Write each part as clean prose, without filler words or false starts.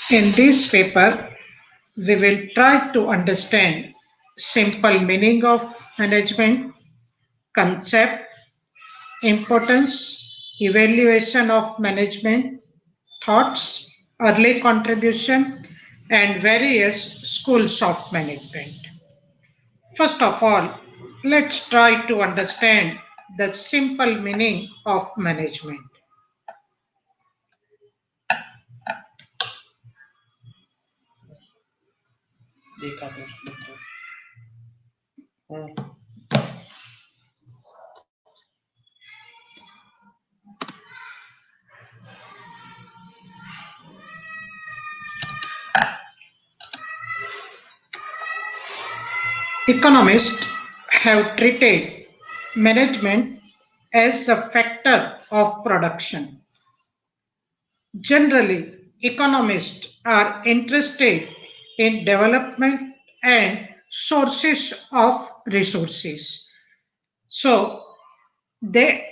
In this paper, we will try to understand simple meaning of management, concept, importance, evaluation of management, thoughts, early contribution, and various schools of management. First of all, let's try to understand the simple meaning of management. देखा तो उसने तो Economists have treated management as a factor of production. Generally, economists are interested in development and sources of resources. So they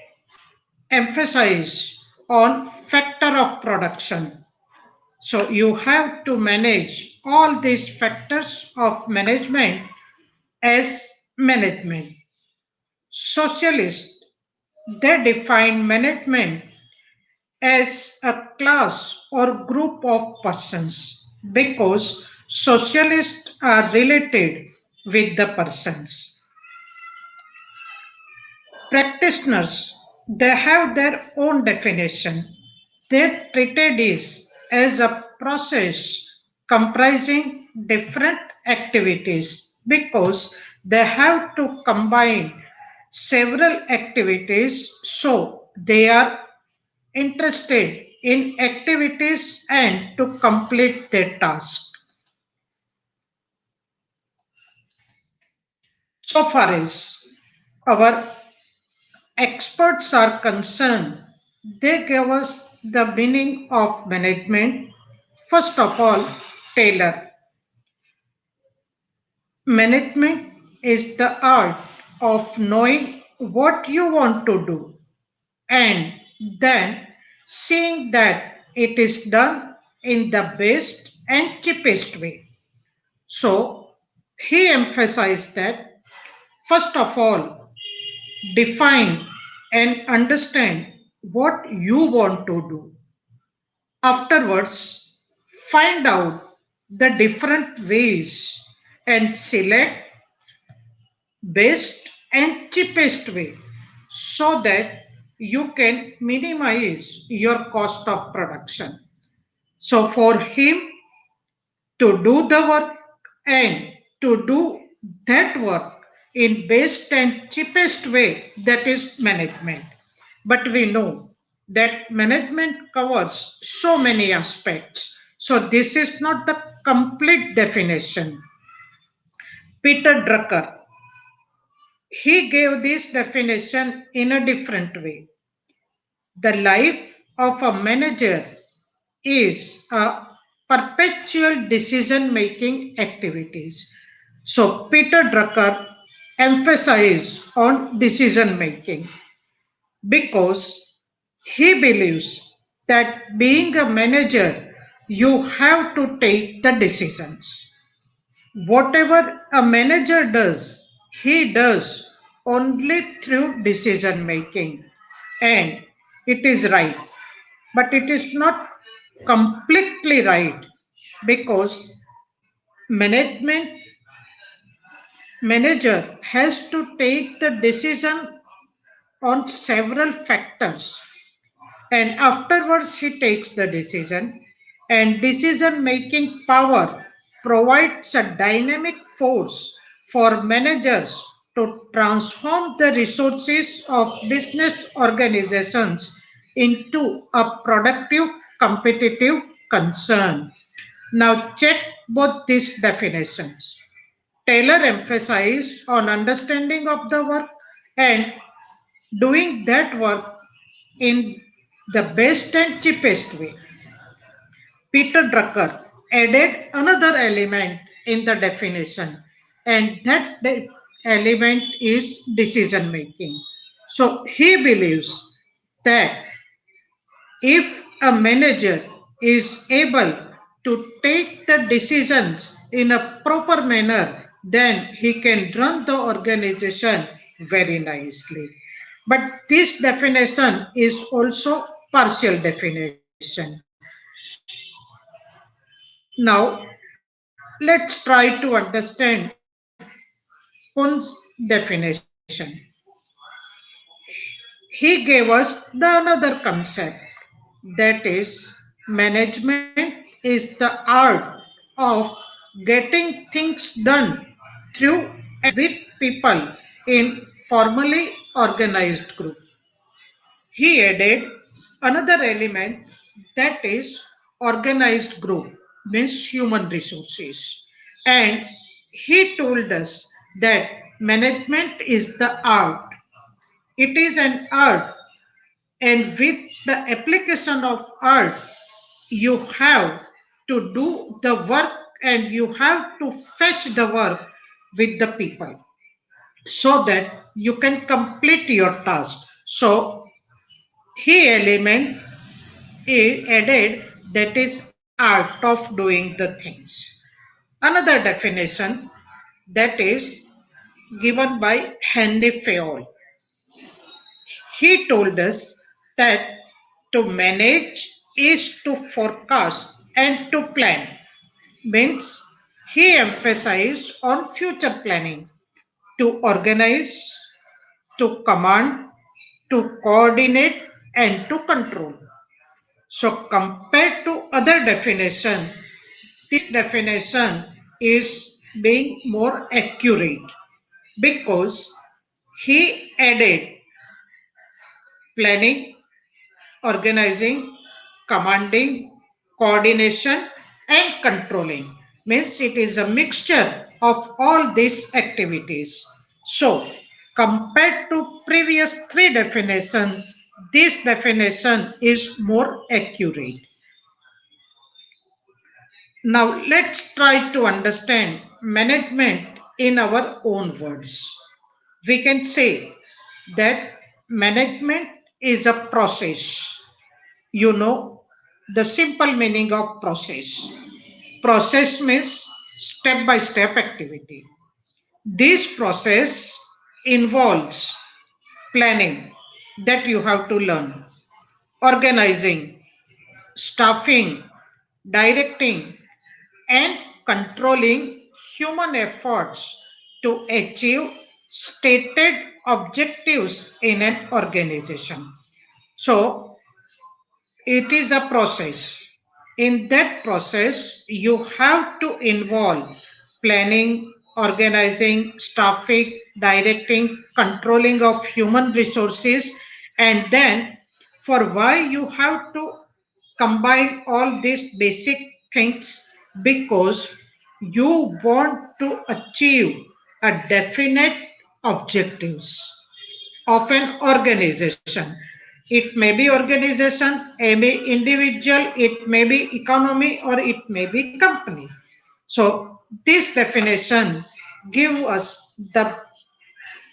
emphasize on factor of production. So you have to manage all these factors of management as management. Socialists, they define management as a class or group of persons because socialists are related with the persons. Practitioners, they have their own definition. They treated it as a process comprising different activities because they have to combine several activities, so they are interested in activities and to complete their task. So far as our experts are concerned, they gave us the meaning of management. First of all, Taylor. Management is the art of knowing what you want to do and then seeing that it is done in the best and cheapest way. So he emphasized that first of all, define and understand what you want to do. Afterwards, find out the different ways and select best and cheapest way so that you can minimize your cost of production. So for him to do the work and to do that work in best and cheapest way, that is management. But we know that management covers so many aspects. So this is not the complete definition. Peter Drucker, he gave this definition in a different way. The life of a manager is a perpetual decision making activities. So Peter Drucker emphasized on decision making because he believes that being a manager, you have to take the decisions. Whatever a manager does, he does only through decision making, and it is right, but it is not completely right because management manager has to take the decision on several factors, and afterwards he takes the decision, and decision making power provides a dynamic force for managers to transform the resources of business organizations into a productive competitive concern. Now check both these definitions. Taylor emphasized on understanding of the work and doing that work in the best and cheapest way. Peter Drucker added another element in the definition, and that element is decision making. So he believes that if a manager is able to take the decisions in a proper manner, then he can run the organization very nicely. But this definition is also partial definition. Now, let's try to understand Kuhn's definition. He gave us the another concept, that is, management is the art of getting things done through and with people in formally organized group. He added another element, that is organized group means human resources. And he told us that management is the art. It is an art, and with the application of art, you have to do the work and you have to fetch the work with the people so that you can complete your task. So he element added, that is art of doing the things. Another definition, that is given by Henry Fayol. He told us that to manage is to forecast and to plan. Means he emphasized on future planning, to organize, to command, to coordinate, and to control. So compared to other definition, this definition is being more accurate because he added planning, organizing, commanding, coordination, and controlling. Means it is a mixture of all these activities. So, compared to previous three definitions, this definition is more accurate. Now, let's try to understand management in our own words. We can say that management is a process. You know the simple meaning of process. Process means step by step activity. This process involves planning, that you have to learn, organizing, staffing, directing, and controlling human efforts to achieve stated objectives in an organization. So, it is a process. In that process, you have to involve planning, organizing, staffing, directing, controlling of human resources, and then for why you have to combine all these basic things, because you want to achieve a definite objectives of an organization. It may be organization, it may be individual, it may be economy, or it may be company. So this definition give us the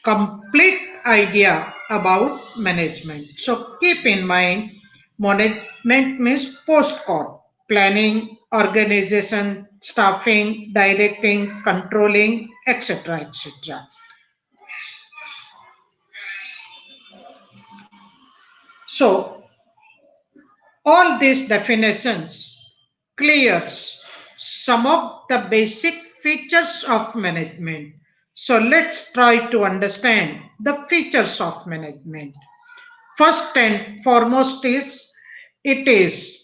complete idea about management. So keep in mind, management means postcode, planning, organization, staffing, directing, controlling, etc. etc. So all these definitions clears some of the basic features of management. So let's try to understand the features of management. First and foremost is it is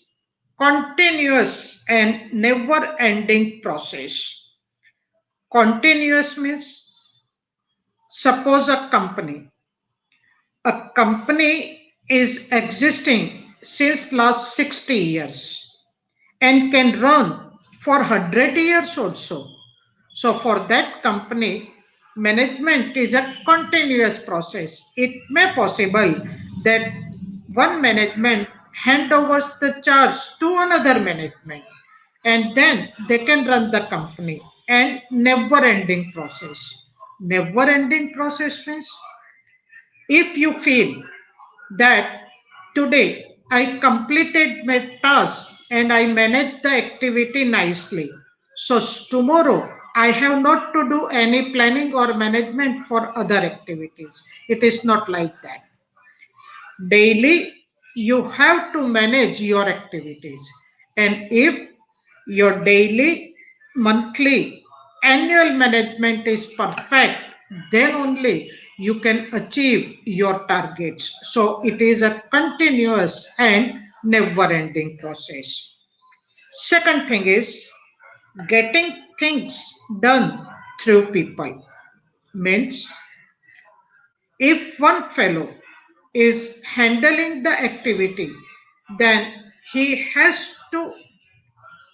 continuous and never ending process. Continuous means suppose a company is existing since last 60 years and can run for 100 years also. So for that company, management is a continuous process. It may possible that one management handovers the charge to another management and then they can run the company and never ending process. Never ending process means if you feel that today I completed my task and I managed the activity nicely. So tomorrow I have not to do any planning or management for other activities. It is not like that. Daily you have to manage your activities. And if your daily, monthly, annual management is perfect, then only you can achieve your targets. So it is a continuous and never ending process. Second thing is getting things done through people means if one fellow is handling the activity, then he has to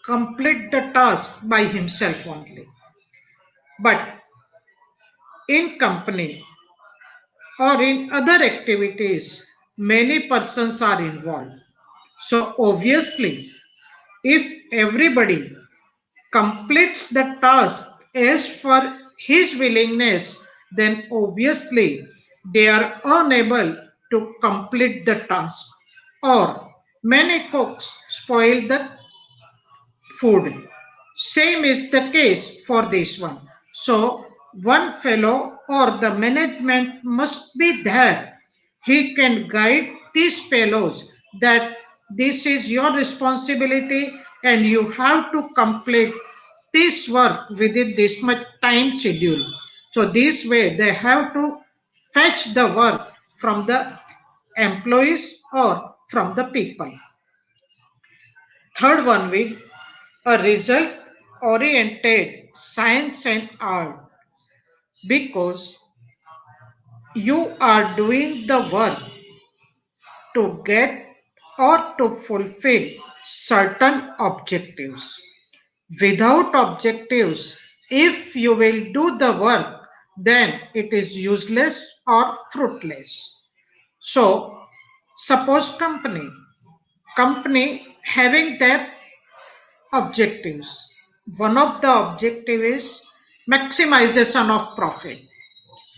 complete the task by himself only. But in company or in other activities, many persons are involved. So obviously, if everybody completes the task as per his willingness, then obviously they are unable to complete the task. Or many cooks spoil the food. Same is the case for this one. So one fellow or the management must be there. He can guide these fellows that this is your responsibility and you have to complete this work within this much time schedule. So this way they have to fetch the work from the employees or from the people. Third one with a result oriented science and art because you are doing the work to get or to fulfill certain objectives. Without objectives, if you will do the work, then it is useless or fruitless. So, suppose company having their objectives. One of the objective is maximization of profit.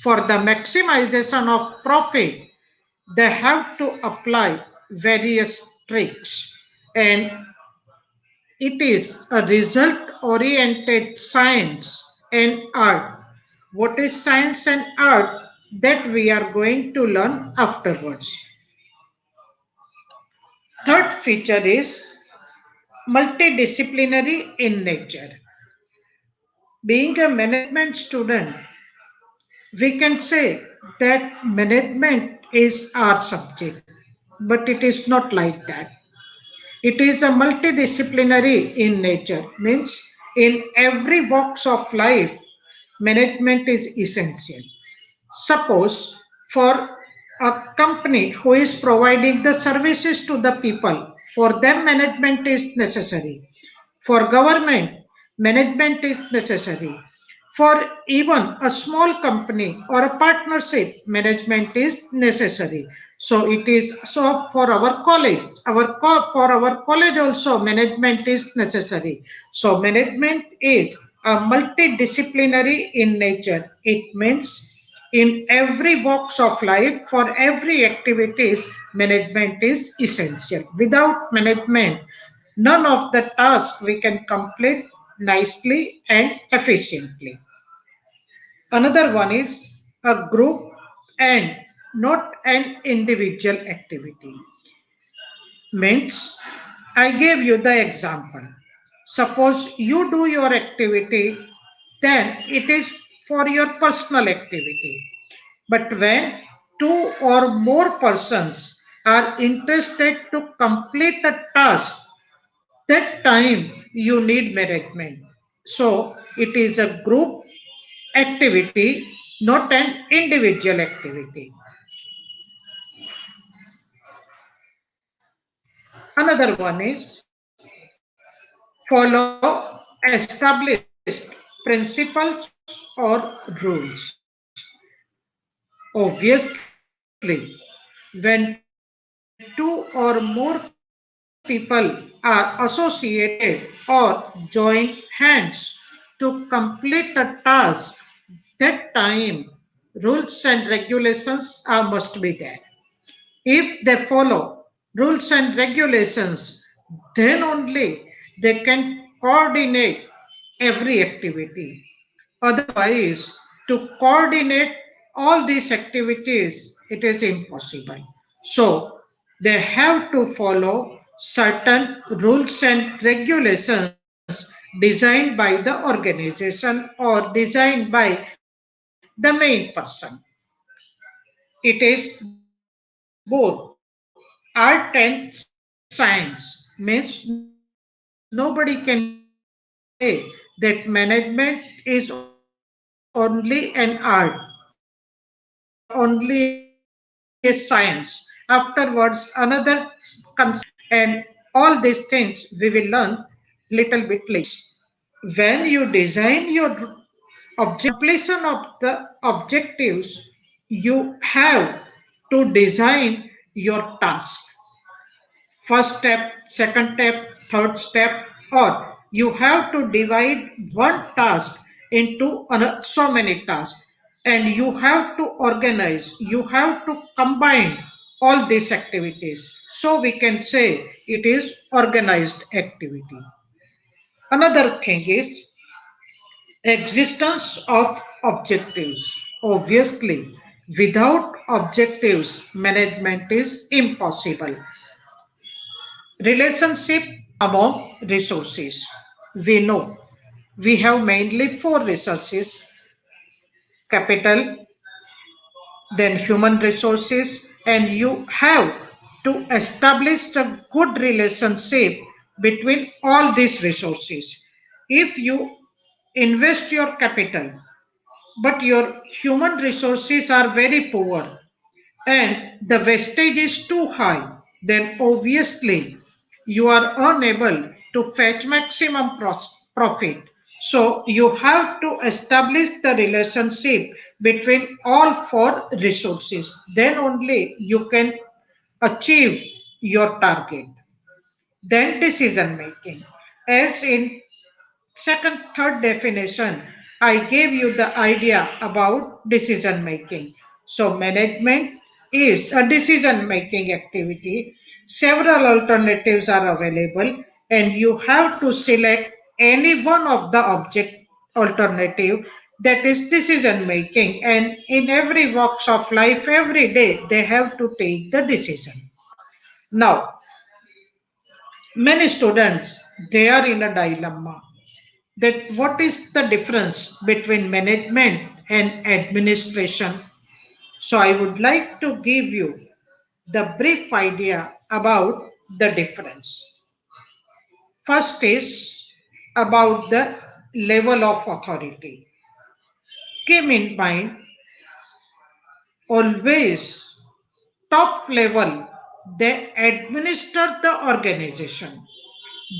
For the maximization of profit, they have to apply various tricks and it is a result oriented science and art. What is science and art that we are going to learn afterwards. Third feature is multidisciplinary in nature. Being a management student, we can say that management is our subject, but it is not like that. It is a multidisciplinary in nature, means in every walks of life, management is essential. Suppose for a company who is providing the services to the people, for them management is necessary. For government, management is necessary. For even a small company or a partnership, management is necessary. So it is so for our college, for our college also management is necessary. So management is a multidisciplinary in nature. It means in every walks of life, for every activities, management is essential. Without management, none of the tasks we can complete nicely and efficiently. Another one is a group and not an individual activity. Means, I gave you the example. Suppose you do your activity, then it is for your personal activity. But when two or more persons are interested to complete a task, that time you need management. So it is a group activity, not an individual activity. Another one is follow established principles or rules. Obviously, when two or more people are associated or join hands to complete a task, that time rules and regulations must be there. If they follow rules and regulations, then only they can coordinate every activity. Otherwise, to coordinate all these activities, it is impossible. So, they have to follow certain rules and regulations designed by the organization or designed by the main person. It is both art and science, means nobody can say that management is only an art or only a science. Afterwards, another concept, and all these things we will learn little bit later. When you design your objectives, for completion of the objectives, you have to design your task. First step, second step, third step, or you have to divide one task into so many tasks, and you have to organize, you have to combine all these activities. So we can say it is organized activity. Another thing is existence of objectives. Obviously, without objectives, management is impossible. Relationship among resources. We know we have mainly four resources: capital, then human resources, and you have to establish a good relationship between all these resources. If you invest your capital, but your human resources are very poor, and the wastage is too high, then obviously you are unable to fetch maximum profit. So you have to establish the relationship between all four resources. Then only you can achieve your target. Then decision making. As in second, third definition, I gave you the idea about decision making. So, management is a decision making activity. Several alternatives are available, and you have to select any one of the object alternative, that is decision making. And in every walks of life, every day, they have to take the decision. Now, many students, they are in a dilemma that what is the difference between management and administration. So I would like to give you the brief idea about the difference. First is about the level of authority. Keep in mind, always top level, they administer the organization,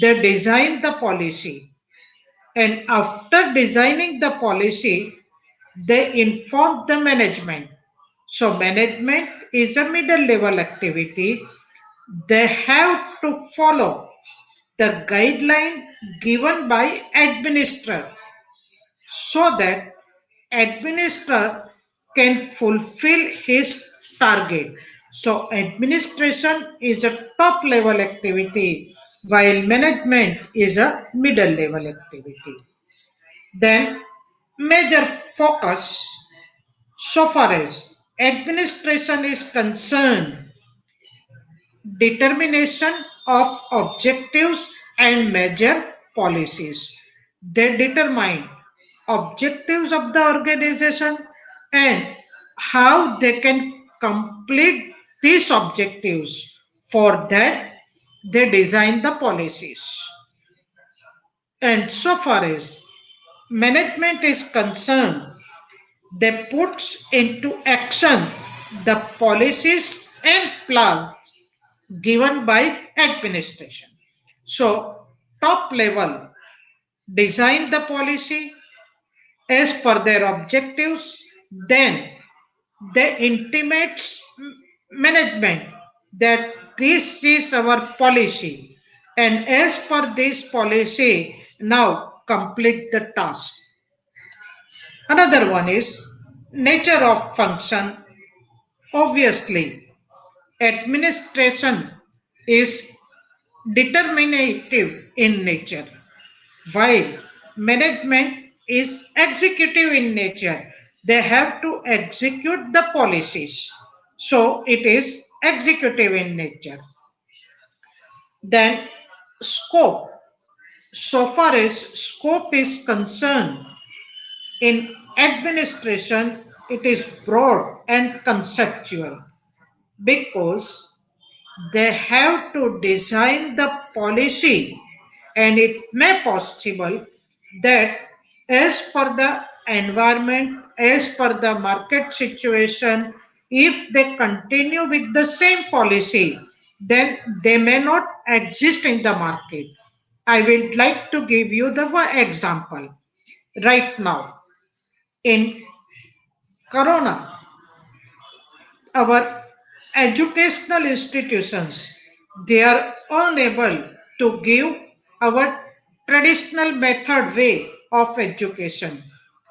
they design the policy, and after designing the policy, they inform the management. So, management is a middle level activity. They have to follow the guideline given by administrator so that administrator can fulfill his target. So, administration is a top level activity while management is a middle level activity. Then, major focus. So far as administration is concerned, determination of objectives and measure, policies. They determine objectives of the organization and how they can complete these objectives. For that, they design the policies. And so far as management is concerned, they put into action the policies and plans given by administration. So, top level design the policy as per their objectives, then they intimates management that this is our policy, and as per this policy, now complete the task. Another one is nature of function. Obviously, administration is determinative in nature, while management is executive in nature. They have to execute the policies. So it is executive in nature. Then scope. So far as scope is concerned, in administration, it is broad and conceptual because they have to design the policy, and it may possible that as per the environment, as per the market situation, if they continue with the same policy, then they may not exist in the market. I would like to give you the example. Right now in corona, our educational institutions, they are unable to give our traditional method way of education,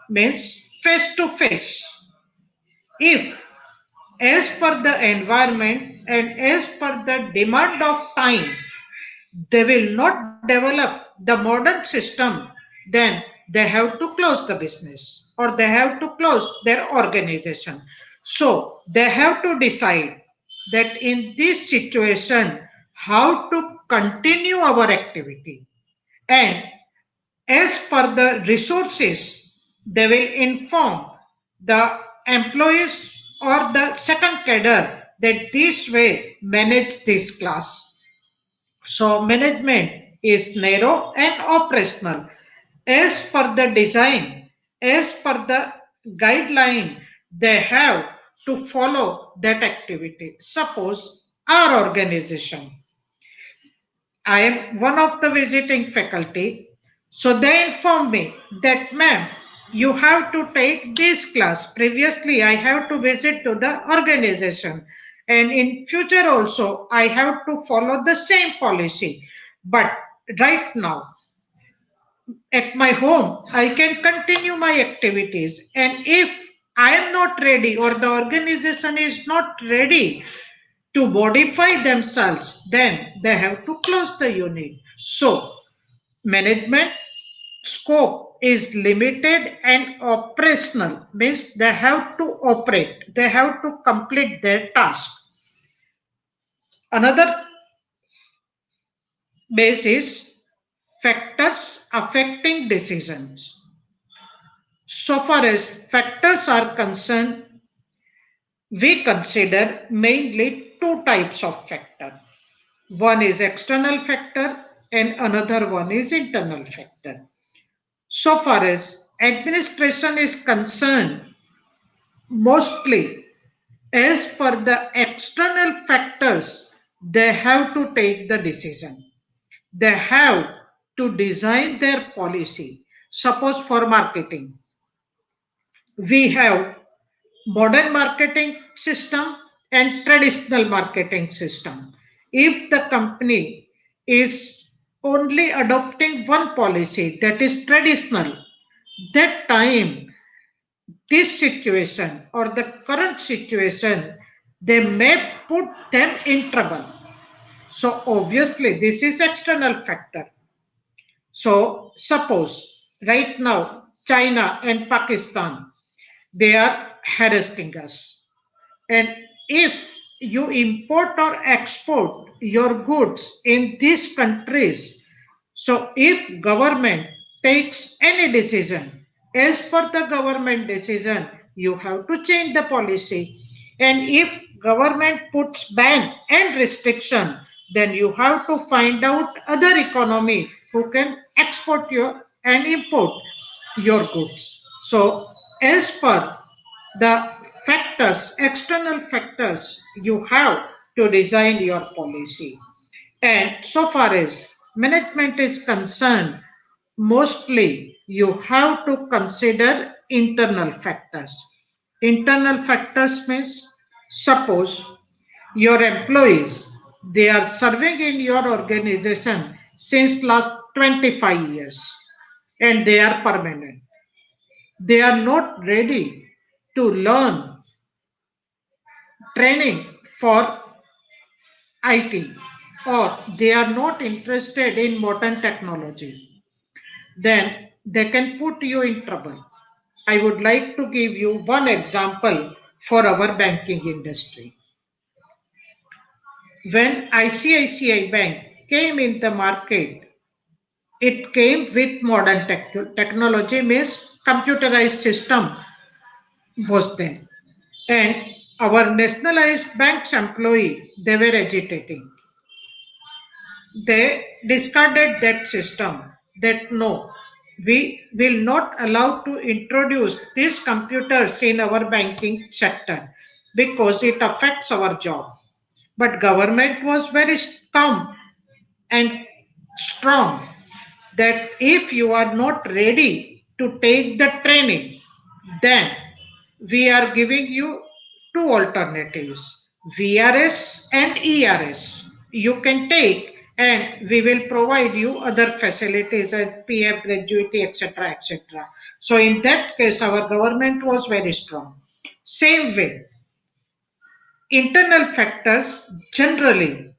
means face to face. If as per the environment and as per the demand of time they will not develop the modern system, then they have to close the business or they have to close their organization. So they have to decide that in this situation, how to continue our activity. And as per the resources, they will inform the employees or the second cadre that this way manage this class. So management is narrow and operational. As per the design, as per the guideline, they have to follow that activity. Suppose our organization, I am one of the visiting faculty. So they inform me that, ma'am, you have to take this class. Previously, I have to visit to the organization. And in future also, I have to follow the same policy. But right now, at my home, I can continue my activities. And if I am not ready or the organization is not ready to modify themselves, then they have to close the unit. So, management scope is limited and operational, means they have to operate, they have to complete their task. Another base is factors affecting decisions. So far as factors are concerned, we consider mainly two types of factor. One is external factor and another one is internal factor. So far as administration is concerned, mostly as per the external factors, they have to take the decision. They have to design their policy. Suppose for marketing, we have modern marketing system and traditional marketing system. If the company is only adopting one policy that is traditional, that time this situation or the current situation, they may put them in trouble. So obviously this is external factor. So suppose right now China and Pakistan, they are harassing us. And if you import or export your goods in these countries, So if government takes any decision, as per the government decision, you have to change the policy. And if government puts ban and restriction, then you have to find out other economy who can export your and import your goods. So as per the factors, external factors, you have to design your policy. And so far as management is concerned, mostly you have to consider internal factors. Internal factors means suppose your employees they are serving in your organization since last 25 years and they are permanent. They are not ready to learn training for IT or they are not interested in modern technology, then they can put you in trouble. I would like to give you one example for our banking industry. When ICICI Bank came in the market, it came with modern technology, means computerized system was there. And our nationalized banks employee, they were agitating. They discarded that system that no, we will not allow to introduce these computers in our banking sector because it affects our job. But government was very calm and strong that if you are not ready to take the training, then we are giving you two alternatives, VRS and ERS. You can take and we will provide you other facilities like PF, gratuity, etc. etc. So in that case, our government was very strong. Same way, internal factors generally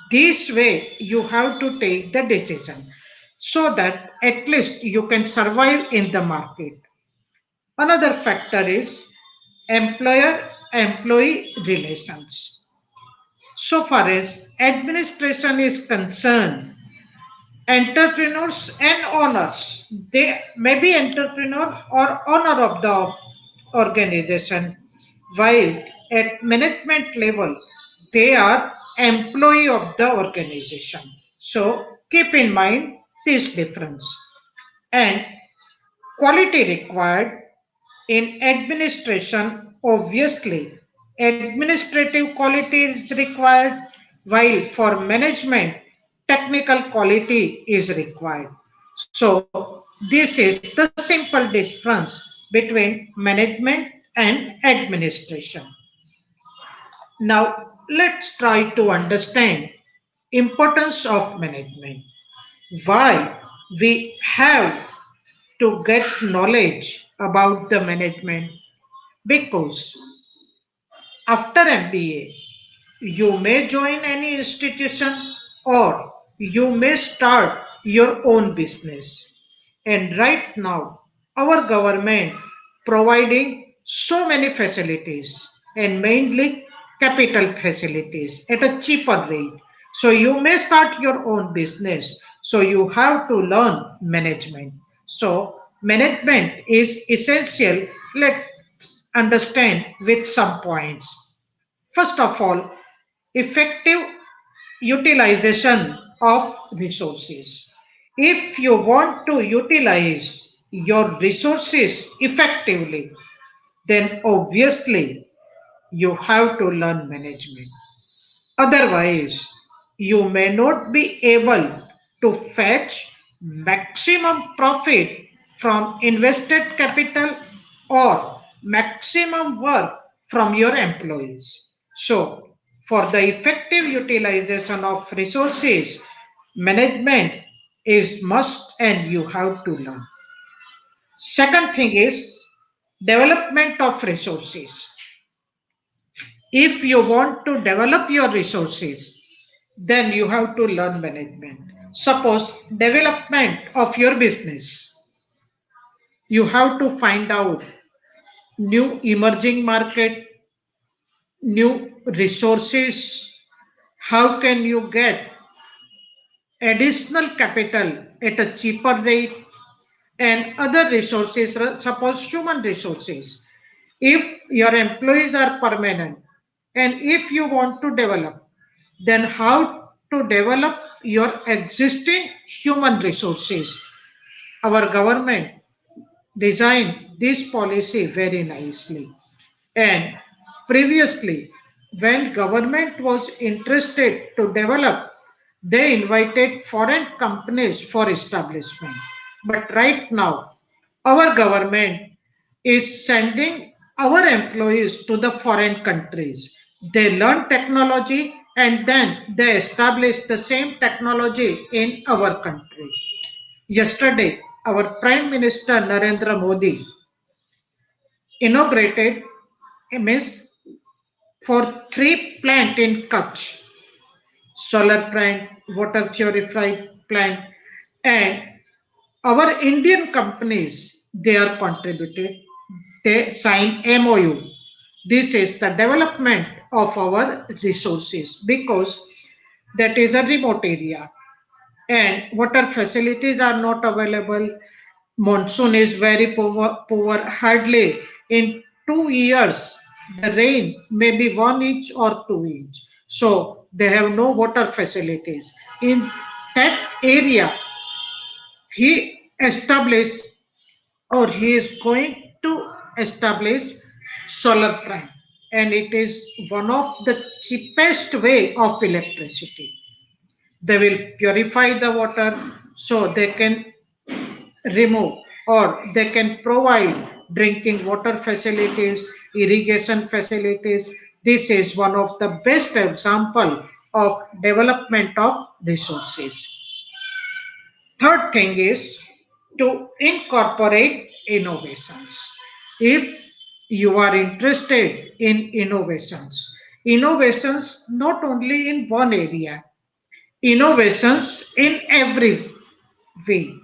this way you have to take the decision so that at least you can survive in the market. Another factor is employer employee relations. So far as administration is concerned, entrepreneurs and owners, they may be entrepreneur or owner of the organization, while at management level, they are employee of the organization. So keep in mind this difference. And quality required in administration, obviously, administrative quality is required, while for management, technical quality is required. So, this is the simple difference between management and administration. Now, let's try to understand importance of management. Why we have to get knowledge about the management, because after MBA, you may join any institution or you may start your own business. And right now, our government providing so many facilities and mainly capital facilities at a cheaper rate. So you may start your own business. So you have to learn management. So management is essential. Let's understand with some points. First of all, effective utilization of resources. If you want to utilize your resources effectively, then obviously you have to learn management. Otherwise, you may not be able to fetch maximum profit from invested capital or maximum work from your employees. So, for the effective utilization of resources, management is must and you have to learn. Second thing is development of resources. If you want to develop your resources, then you have to learn management. Suppose development of your business, you have to find out new emerging market, new resources, how can you get additional capital at a cheaper rate and other resources, suppose human resources. If your employees are permanent and if you want to develop, then how to develop your existing human resources? Our government designed this policy very nicely. And previously, when government was interested to develop, they invited foreign companies for establishment. But right now, our government is sending our employees to the foreign countries. They learn technology and then they establish the same technology in our country. Yesterday, our Prime Minister Narendra Modi inaugurated MS for three plant in Kutch, solar plant, water purified plant, and our Indian companies they are contributed. They sign MOU. This is the development of our resources because that is a remote area and water facilities are not available. Monsoon is very poor. Hardly in 2 years, the rain may be 1 inch or 2 inch. So they have no water facilities. In that area, he established or he is going to establish solar plant, and it is one of the cheapest way of electricity. They will purify the water so they can remove or they can provide drinking water facilities, irrigation facilities. This is one of the best example of development of resources. Third thing is to incorporate innovations. If you are interested in innovations not only in one area, innovations in every way.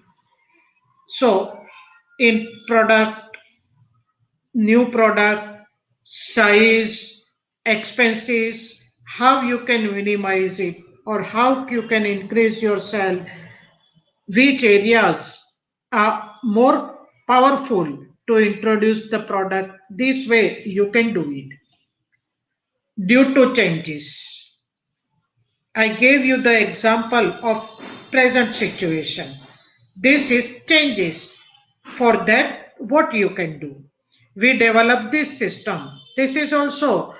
So in product, new product, size, expenses, how you can minimize it or how you can increase your sale, which areas are more powerful to introduce the product. This way you can do it. Due to changes, I gave you the example of present situation. This is changes. For that, what you can do? We develop this system. This is also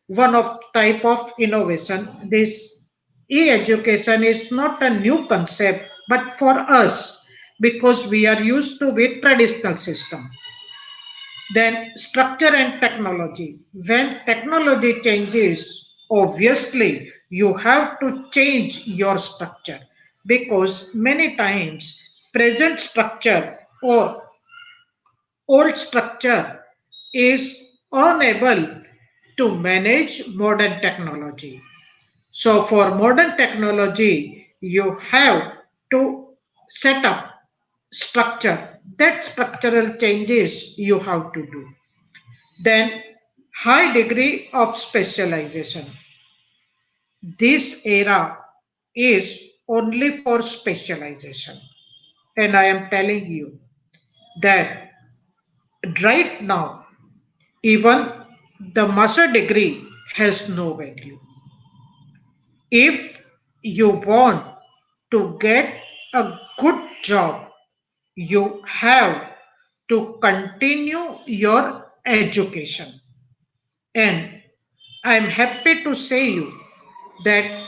one of type of innovation. This e-education is not a new concept, but for us, because we are used to with traditional system. Then structure and technology. When technology changes, obviously you have to change your structure because many times present structure or old structure is unable to manage modern technology. So for modern technology, you have to set up structure. That structural changes you have to do. Then high degree of specialization. This era is only for specialization. And I am telling you that right now, even the master degree has no value. If you want to get a good job, you have to continue your education. And I'm happy to say you that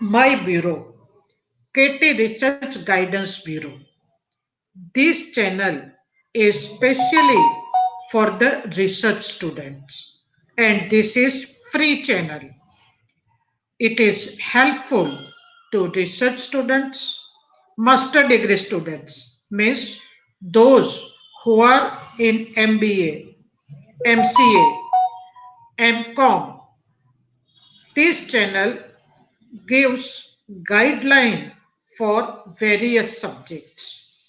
my bureau, KT Research Guidance Bureau, this channel is specially for the research students and this is free channel. It is helpful to research students, master degree students, means those who are in MBA, MCA, MCOM. This channel gives guideline for various subjects.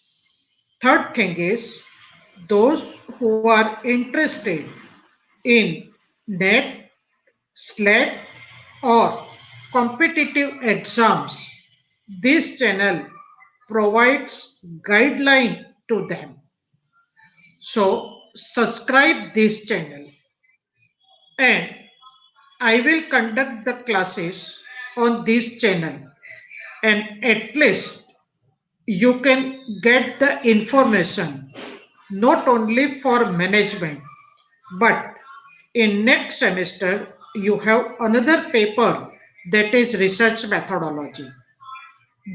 Third thing is those who are interested in NET, SLET or competitive exams. This channel provides guideline to them. So subscribe this channel and I will conduct the classes on this channel and at least you can get the information not only for management but in next semester you have another paper that is research methodology.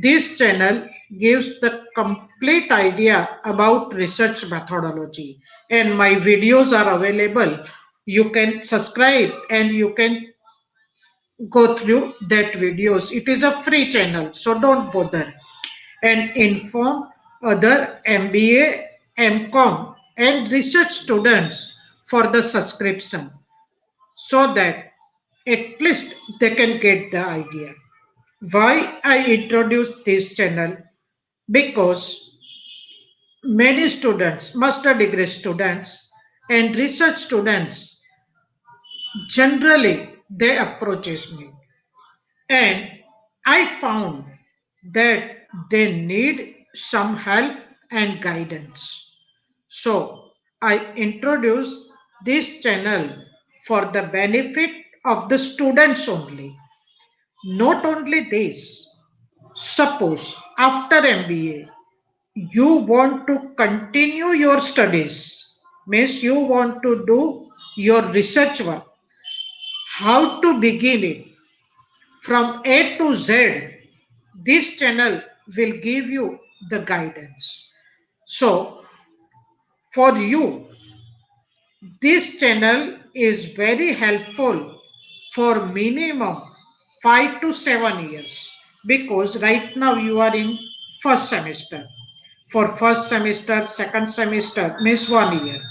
This channel gives the complete idea about research methodology and my videos are available. You can subscribe and you can go through that videos. It is a free channel, so don't bother. And inform other MBA, MCOM and research students for the subscription so that at least they can get the idea. Why I introduced this channel? Because many students, master degree students and research students, generally they approaches me and I found that they need some help and guidance. So I introduced this channel for the benefit of the students only. Not only this, suppose after MBA you want to continue your studies, means you want to do your research work, how to begin it from A to Z, this channel will give you the guidance. So for you, this channel is very helpful for minimum 5 to 7 years because right now you are in first semester. For first semester, second semester means 1 year,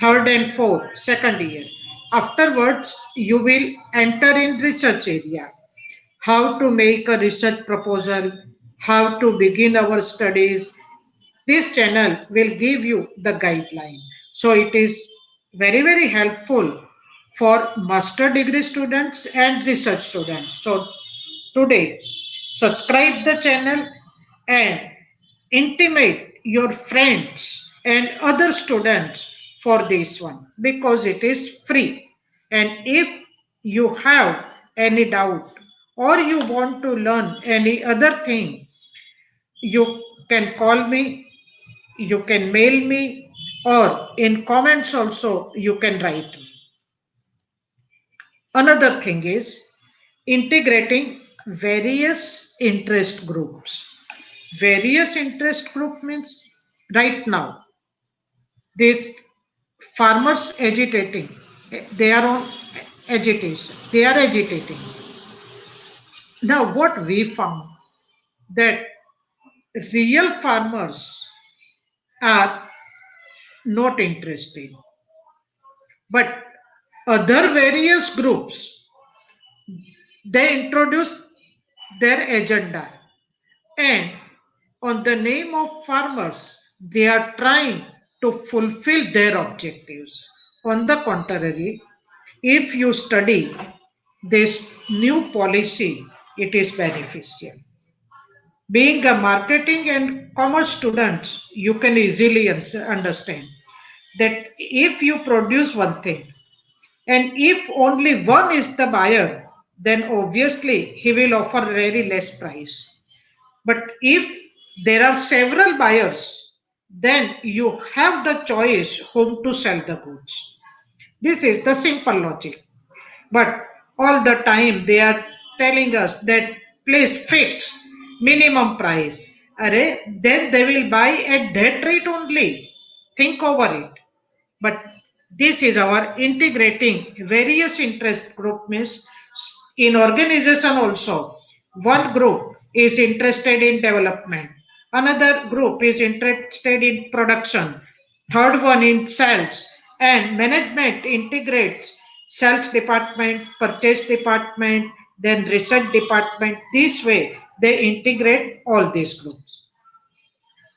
third and fourth, second year. Afterwards, you will enter in research area. How to make a research proposal, how to begin our studies. This channel will give you the guideline. So it is very, very helpful for master degree students and research students. So today, subscribe the channel and intimate your friends and other students for this one because it is free. And if you have any doubt or you want to learn any other thing, you can call me, you can mail me, or in comments also you can write me. Another thing is integrating various interest groups. Various interest group means right now these farmers agitating, they are on agitation, they are agitating. Now what we found that real farmers are not interested, but other various groups they introduce their agenda and on the name of farmers they are trying to fulfill their objectives. On the contrary, if you study this new policy, it is beneficial. Being a marketing and commerce students, you can easily understand that if you produce one thing and if only one is the buyer, then obviously he will offer very less price. But if there are several buyers, then you have the choice whom to sell the goods. This is the simple logic. But all the time they are telling us that please fix minimum price. Array, then they will buy at that rate only. Think over it. But this is our integrating various interest group means in organization also. One group is interested in development. Another group is interested in production. Third one in sales and management integrates sales department, purchase department, then research department. This way they integrate all these groups.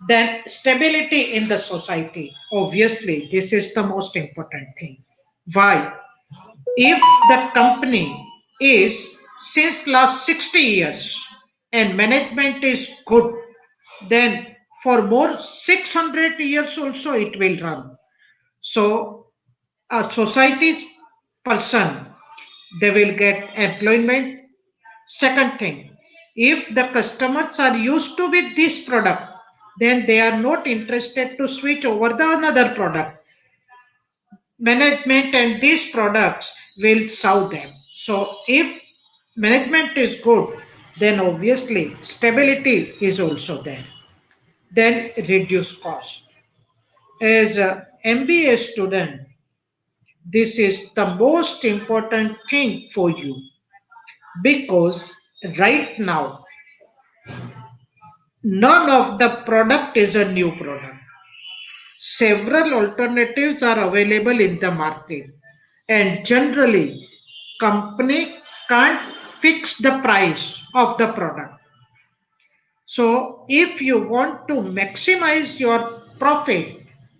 Then stability in the society. Obviously, this is the most important thing. Why? If the company is since last 60 years, and management is good, then for more 600 years also it will run. So a society's person, they will get employment. Second thing, if the customers are used to with this product, then they are not interested to switch over the another product. Management and these products will serve them. So if management is good, then obviously stability is also there. Then reduce cost. As a MBA student, this is the most important thing for you because right now none of the product is a new product. Several alternatives are available in the market, and generally company can't fix the price of the product. So if you want to maximize your profit,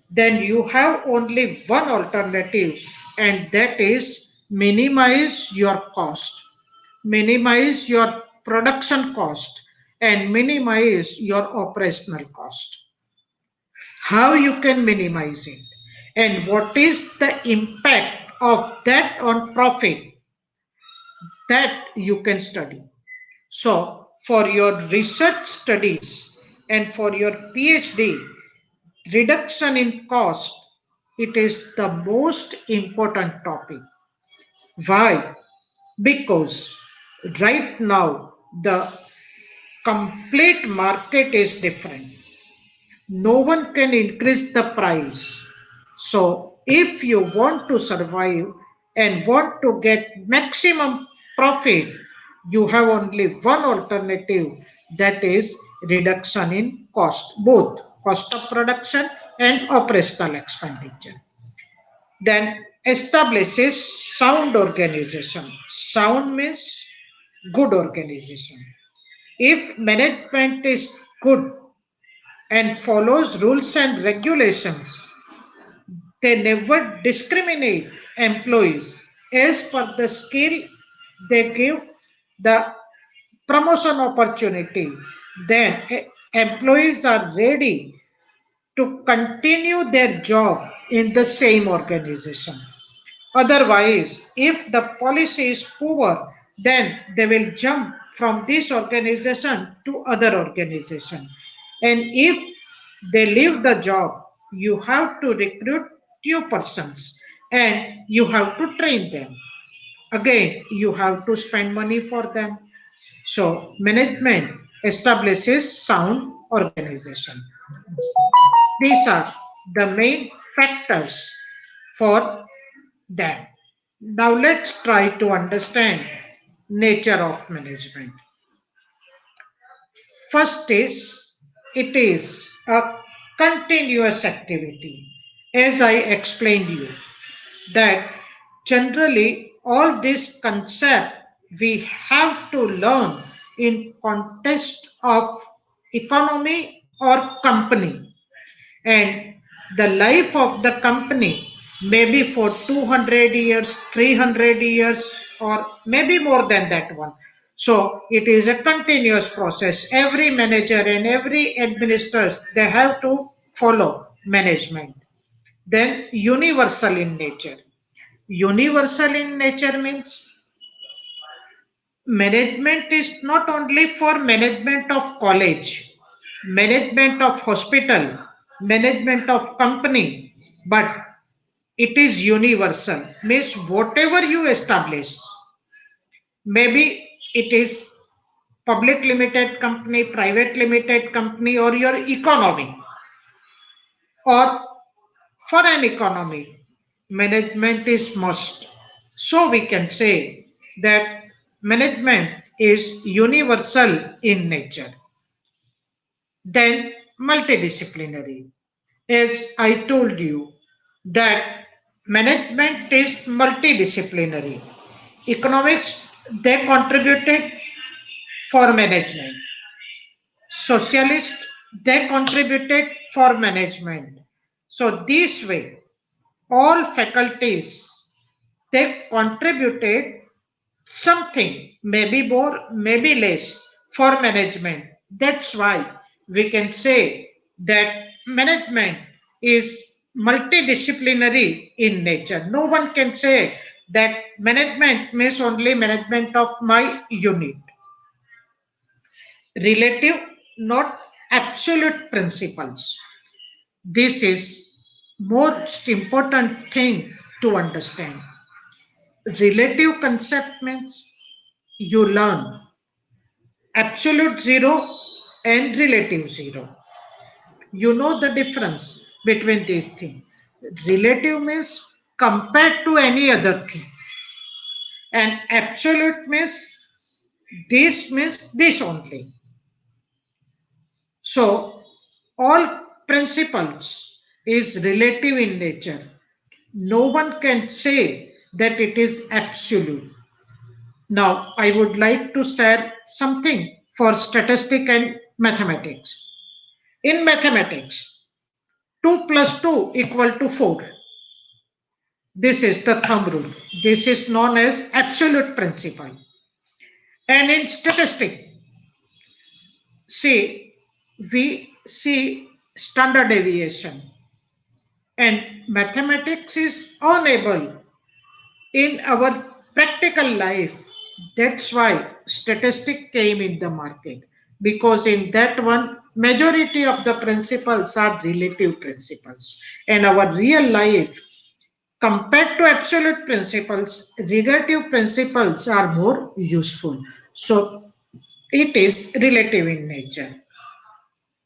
then you have only one alternative, and that is minimize your cost, minimize your production cost, and minimize your operational cost. How you can minimize it, and what is the impact of that on profit, that you can study. So, for your research studies and for your PhD, reduction in cost, it is the most important topic. Why? Because right now the complete market is different. No one can increase the price. So, if you want to survive and want to get maximum profit, you have only one alternative, that is reduction in cost, both cost of production and operational expenditure. Then establishes sound organization. Sound means good organization. If management is good and follows rules and regulations, they never discriminate employees as per the skill. They give the promotion opportunity. Then employees are ready to continue their job in the same organization. Otherwise, if the policy is poor, then they will jump from this organization to other organization. And if they leave the job, you have to recruit new persons and you have to train them. Again, you have to spend money for them. So management establishes sound organization. These are the main factors for them. Now let's try to understand nature of management. First is it is a continuous activity. As I explained you that generally all this concept we have to learn in context of economy or company, and the life of the company maybe for 200 years, 300 years, or maybe more than that one. So it is a continuous process. Every manager and every administrator, they have to follow management. Then universal in nature. Universal in nature means management is not only for management of college, management of hospital, management of company, but it is universal. Means whatever you establish, maybe it is public limited company, private limited company, or your economy, or for an economy, management is must. So we can say that management is universal in nature. Then multidisciplinary. As I told you that management is multidisciplinary. Economics, they contributed for management. Socialist, they contributed for management. So this way, all faculties, they contributed something, maybe more, maybe less, for management. That's why we can say that management is multidisciplinary in nature. No one can say that management means only management of my unit. Relative, not absolute principles. This is most important thing to understand. Relative concept means you learn absolute zero and relative zero. You know the difference between these things. Relative means compared to any other thing, and absolute means this only. So all principles is relative in nature. No one can say that it is absolute. Now I would like to share something for statistic and mathematics. In mathematics, 2 plus 2 equal to 4. This is the thumb rule. This is known as absolute principle. And in statistics, see, we see standard deviation. And mathematics is unable in our practical life. That's why statistic came in the market, because in that one majority of the principles are relative principles, and our real life compared to absolute principles, relative principles are more useful. So it is relative in nature.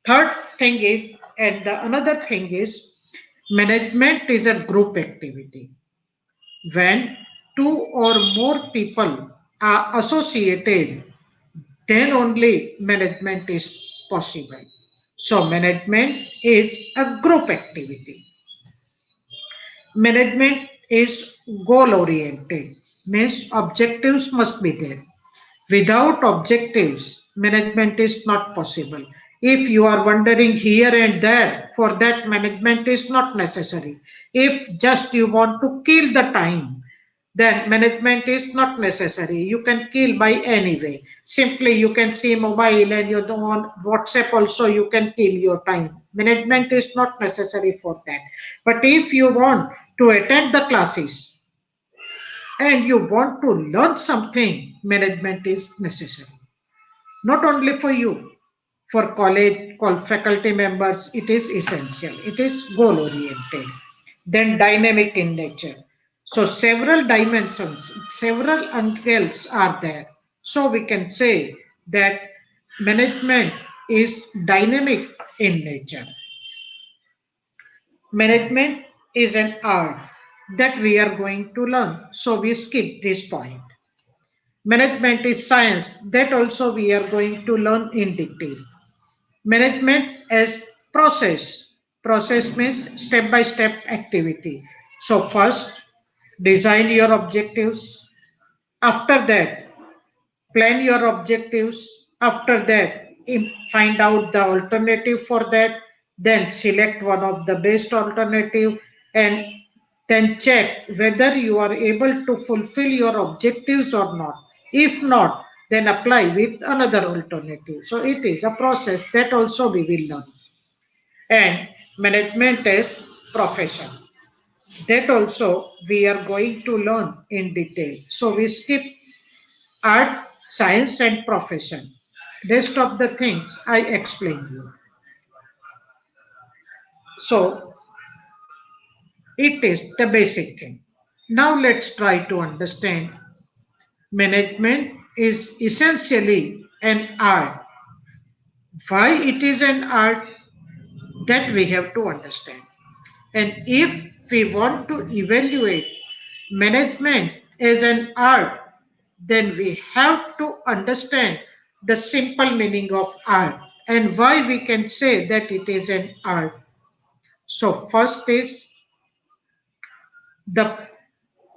Third thing is, and the another thing is, management is a group activity. When two or more people are associated, then only management is possible. So management is a group activity. Management is goal oriented, means objectives must be there. Without objectives, management is not possible. If you are wandering here and there, for that management is not necessary. If just you want to kill the time, then management is not necessary. You can kill by any way. Simply you can see mobile and you don't want WhatsApp also, you can kill your time. Management is not necessary for that. But if you want to attend the classes and you want to learn something, management is necessary. Not only for you, for college, faculty members, it is essential. It is goal oriented. Then dynamic in nature. So several dimensions, several angles are there. So we can say that management is dynamic in nature. Management is an art that we are going to learn. So we skip this point. Management is science that also we are going to learn in detail. Management as process. Process means step by step activity. So first, design your objectives. After that, plan your objectives. After that, find out the alternative for that. Then select one of the best alternative, and then check whether you are able to fulfill your objectives or not. If not, then apply with another alternative. So it is a process that also we will learn. And management as profession, that also we are going to learn in detail. So we skip art, science, and profession. Rest of the things I explained you. So it is the basic thing. Now let's try to understand. Management is essentially an art. Why it is an art, that we have to understand. And if we want to evaluate management as an art, then we have to understand the simple meaning of art and why we can say that it is an art. So, first is the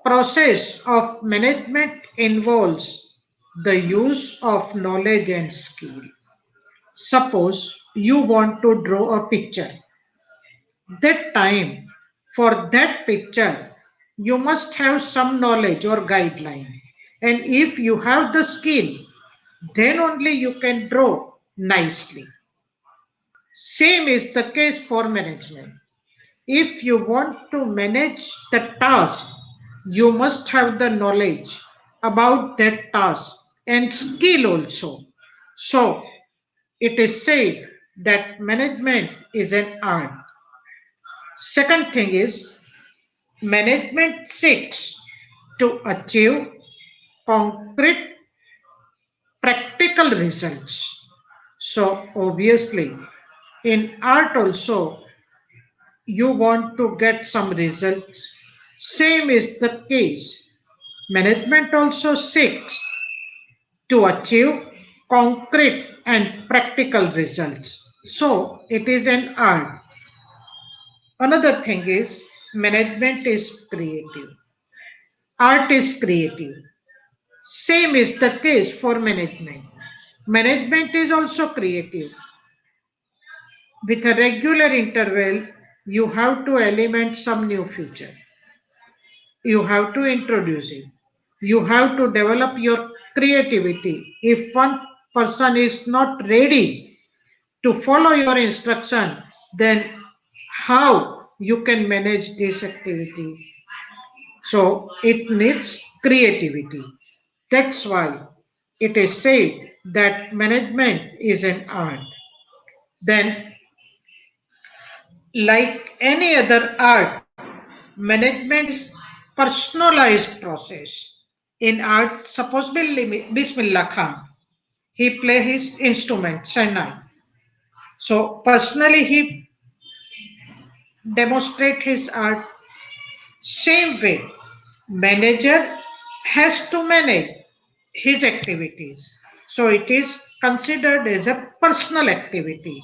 process of management involves the use of knowledge and skill. Suppose you want to draw a picture. That time, for that picture, you must have some knowledge or guideline. And if you have the skill, Then only you can draw nicely. Same is the case for management. If you want to manage the task, you must have the knowledge about that task and skill also. So it is said that management is an art. Second thing is management seeks to achieve concrete practical results. So obviously in art also you want to get some results. Same is the case. Management also seeks to achieve concrete and practical results. So it is an art. Another thing is management is creative. Art is creative. Same is the case for management. Management is also creative. With a regular interval, you have to element some new feature. You have to introduce it. You have to develop your creativity. If one person is not ready to follow your instruction, then how you can manage this activity? So it needs creativity. That's why it is said that management is an art. Then, like any other art, management is personalized process. In art, suppose Bismillah Khan, he play his instrument, Senai. So personally, he demonstrate his art. Same way, manager has to manage his activities. So it is considered as a personal activity.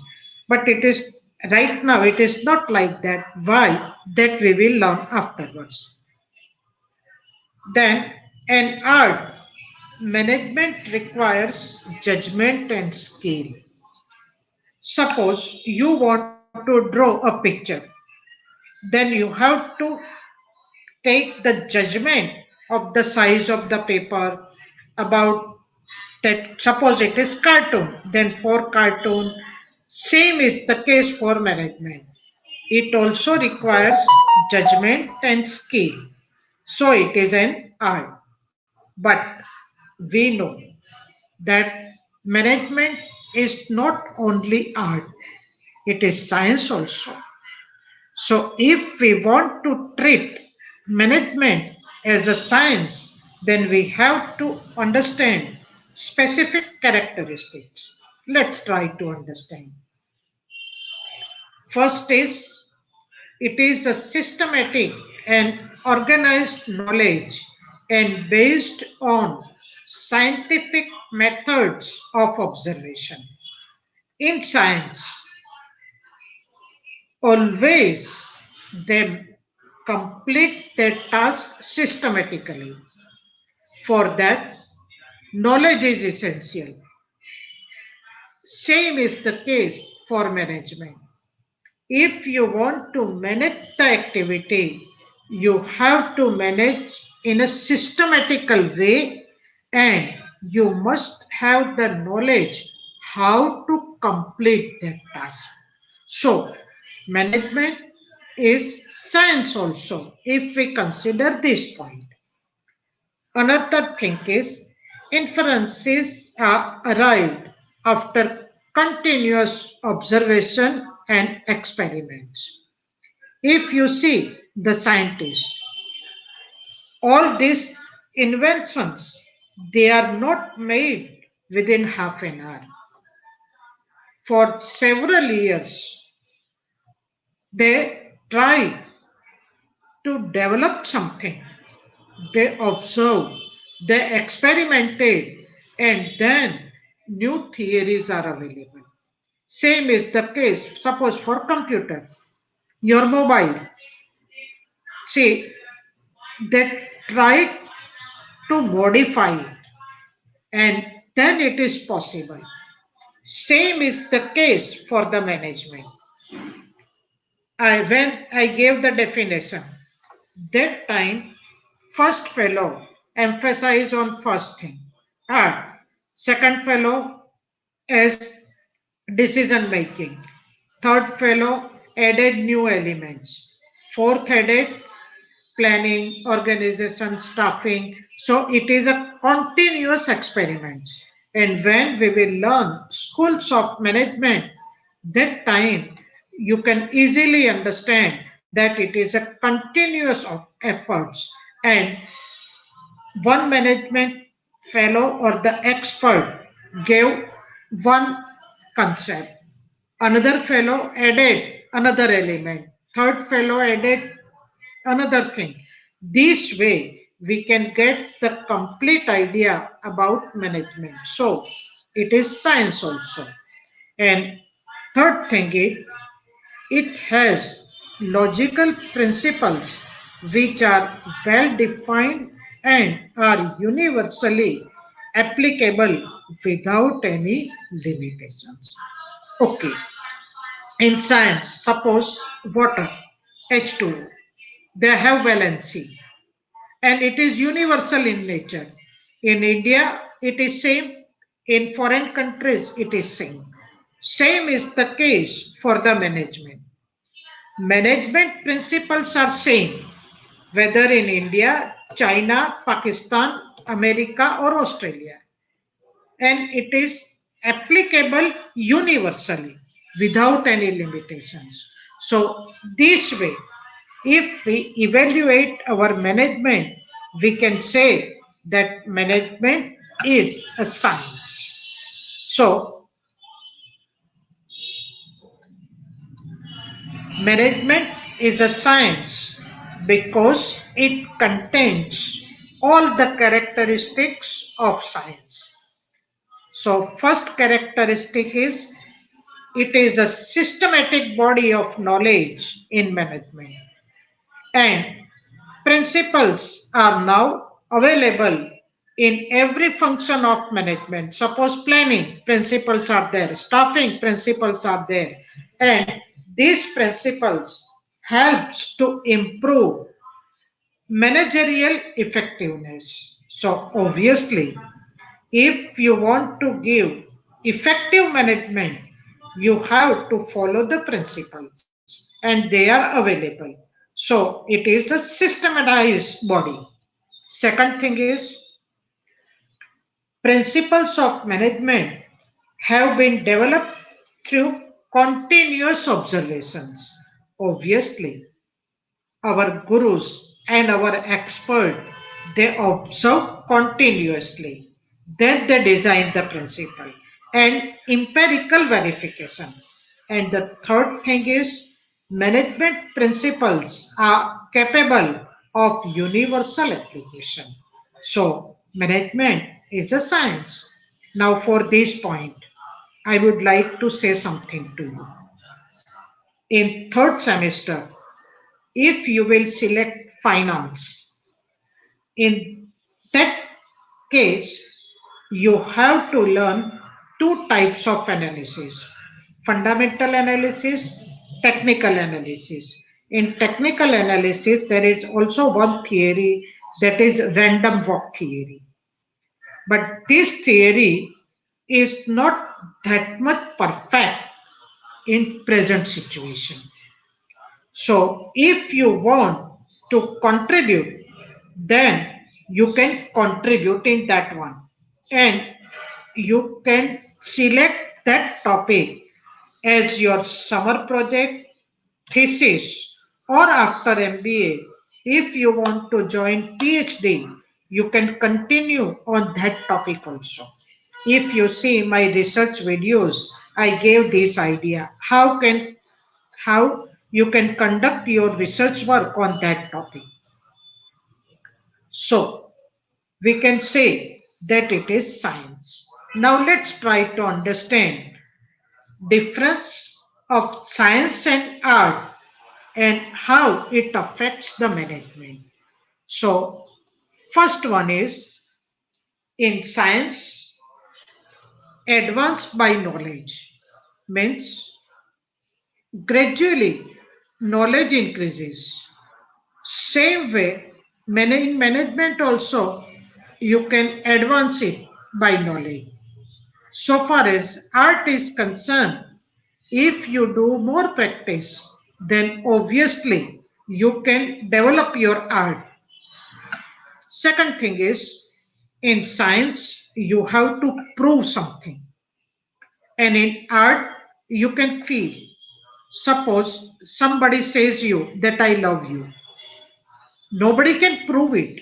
But it is right now, it is not like that. Why? That we will learn afterwards. Then, an art management requires judgment and skill. Suppose you want to draw a picture, then you have to take the judgment of the size of the paper about that. Suppose it is cartoon, then for cartoon, same is the case for management. It also requires judgment and skill. So it is an art. But we know that management is not only art, it is science also. So if we want to treat management as a science, then we have to understand specific characteristics. Let's try to understand. First is it is a systematic and organized knowledge and based on scientific methods of observation. In science, always they complete their task systematically. For that, knowledge is essential. Same is the case for management. If you want to manage the activity, you have to manage in a systematical way and you must have the knowledge how to complete that task. So, management is science also if we consider this point. Another thing is inferences are arrived after continuous observation and experiments. If you see the scientists, all these inventions, they are not made within half an hour. For several years, they try to develop something. They observed, they experimented, and then new theories are available. Same is the case, suppose for computer, your mobile. See, they try to modify it and then it is possible. Same is the case for the management. When I gave the definition, that time first fellow emphasized on first thing, art. Second fellow is decision making. Third fellow added new elements. Fourth added planning, organization, staffing. So it is a continuous experiment. And when we will learn schools of management, that time you can easily understand that it is a continuous of efforts, and one management fellow or the expert gave one concept, another fellow added another element, third fellow added another thing. This way, we can get the complete idea about management. So, it is science also. And third thing is, it has logical principles which are well defined and are universally applicable without any limitations. Okay, in science, suppose water, H2O, they have valency and it is universal in nature. In India, it is same. In foreign countries, it is same. Same is the case for the management. Management principles are same, whether in India, China, Pakistan, America, or Australia, and it is applicable universally without any limitations. So, this way, if we evaluate our management, we can say that management is a science. So, management is a science because it contains all the characteristics of science. So, first characteristic is it is a systematic body of knowledge in management, and principles are now available in every function of management. Suppose planning principles are there, staffing principles are there, and these principles helps to improve managerial effectiveness. So obviously, if you want to give effective management, you have to follow the principles and they are available. So it is a systematized body. Second thing is principles of management have been developed through continuous observations. Obviously, our gurus and our expert, they observe continuously, then they design the principle, and empirical verification. And the third thing is management principles are capable of universal application. So management is a science. Now for this point, I would like to say something to you. In third semester, if you will select finance, in that case, you have to learn two types of analysis, fundamental analysis, technical analysis. In technical analysis, there is also one theory, that is random walk theory. But this theory is not that much perfect in present situation. So if you want to contribute, then you can contribute in that one. And you can select that topic as your summer project, thesis, or after MBA. If you want to join PhD, you can continue on that topic also. If you see my research videos, I gave this idea. How you can conduct your research work on that topic. So we can say that it is science. Now let's try to understand difference of science and art and how it affects the management. So first one is in science, advanced by knowledge means gradually knowledge increases. Same way, in management also, you can advance it by knowledge. So far as art is concerned, if you do more practice, then obviously you can develop your art. Second thing is, in science, you have to prove something. And in art, you can feel. Suppose somebody says you that I love you. Nobody can prove it.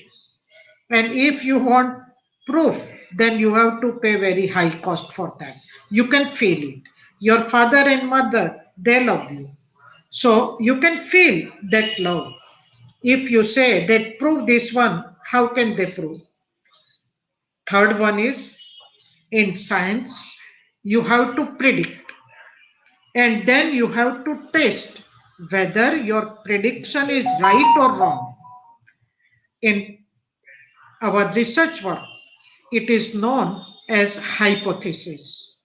And if you want proof, then you have to pay very high cost for that. You can feel it. Your father and mother, they love you. So you can feel that love. If you say that prove this one, how can they prove? Third one is in science, you have to predict and then you have to test whether your prediction is right or wrong. In our research work, it is known as hypothesis.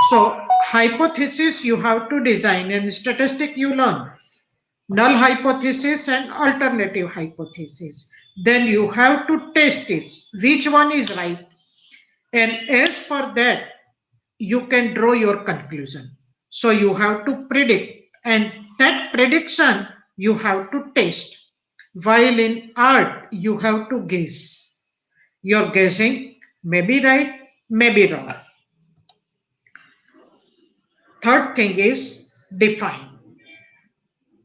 So, hypothesis you have to design, and statistic you learn null hypothesis and alternative hypothesis. Then you have to test it, which one is right, and as per that, you can draw your conclusion. So, you have to predict, and that prediction you have to test. While in art, you have to guess. Your guessing may be right, may be wrong. Third thing is define.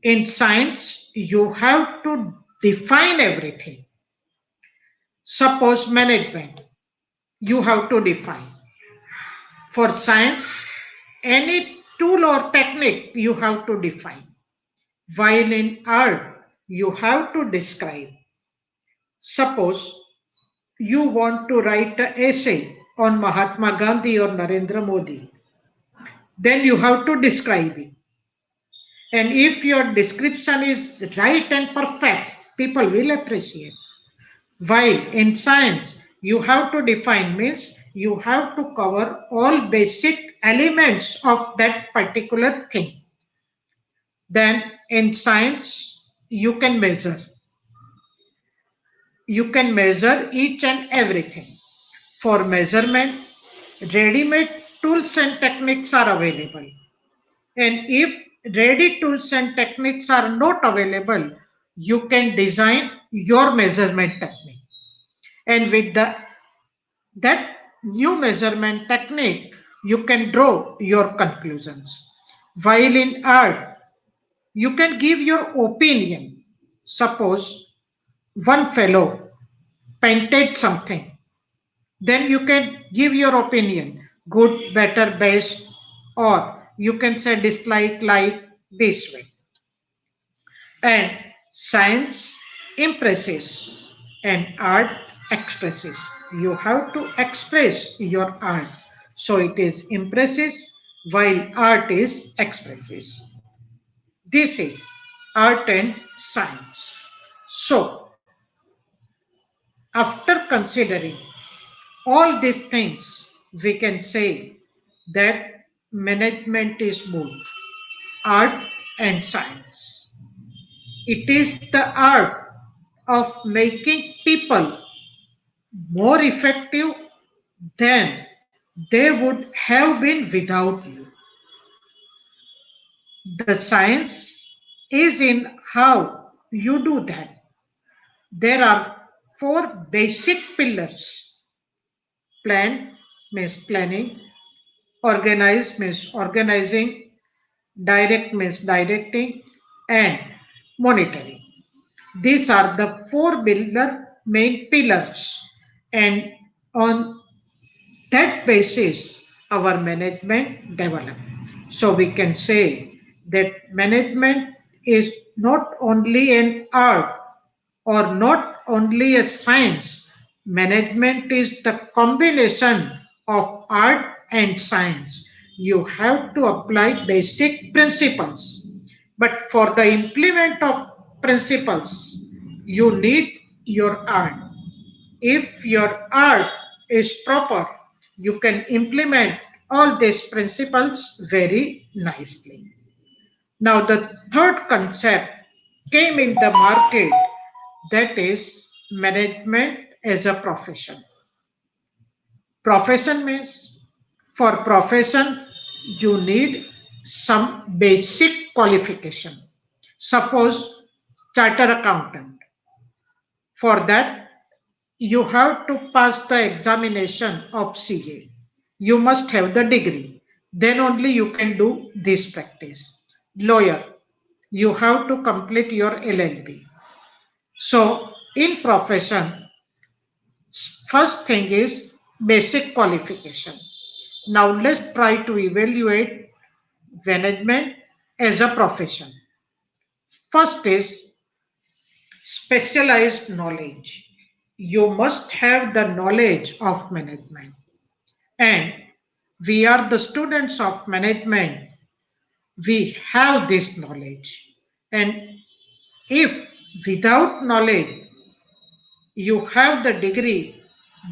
In science, you have to define everything. Suppose management, you have to define. For science, any tool or technique you have to define. While in art, you have to describe. Suppose you want to write an essay on Mahatma Gandhi or Narendra Modi, then you have to describe it. And if your description is right and perfect, people will appreciate. While in science, you have to define means you have to cover all basic elements of that particular thing. Then in science, you can measure. You can measure each and everything. For measurement, ready-made tools and techniques are available. And if ready tools and techniques are not available, you can design your measurement technique. And with that new measurement technique, you can draw your conclusions. While in art, you can give your opinion. Suppose one fellow painted something, then you can give your opinion good, better, best, or you can say dislike, like this way. And science impresses and art expresses. You have to express your art. So it is impresses while art is expresses. This is art and science. So after considering all these things, we can say that management is both art and science. It is the art of making people more effective than they would have been without you. The science is in how you do that. There are four basic pillars: plan means planning, organize means organizing, direct means directing, and monitoring. These are the four main pillars, and on that basis, our management develop. So we can say that management is not only an art or not only a science. Management is the combination of art and science. You have to apply basic principles, but for the implement of principles, you need your art. If your art is proper, you can implement all these principles very nicely. Now, the third concept came in the market, that is management as a profession. Profession means For profession, you need some basic qualification. Suppose charter accountant. For that, you have to pass the examination of CA. You must have the degree. Then only you can do this practice. Lawyer, you have to complete your LLB. So, in profession, first thing is basic qualification. Now, let's try to evaluate management as a profession. First is specialized knowledge. You must have the knowledge of management. And we are the students of management. We have this knowledge. And if without knowledge you have the degree,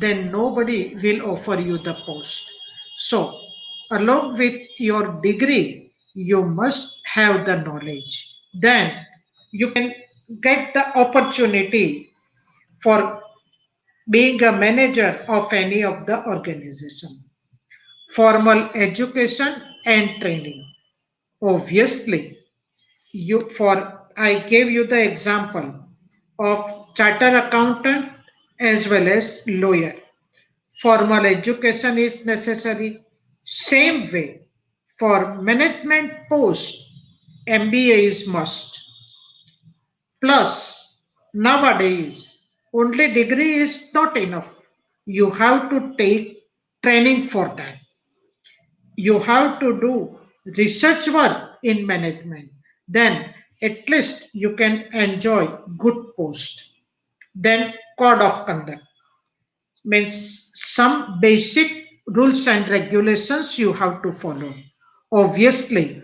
then nobody will offer you the post. So, along with your degree, you must have the knowledge. Then you can get the opportunity for being a manager of any of the organization. Formal education and training. Obviously, you for I gave you the example of charter accountant as well as lawyer. Formal education is necessary. Same way, for management post, MBA is must. Plus, nowadays, only degree is not enough. You have to take training for that. You have to do research work in management. Then at least you can enjoy good post. Then code of conduct means some basic rules and regulations you have to follow. Obviously,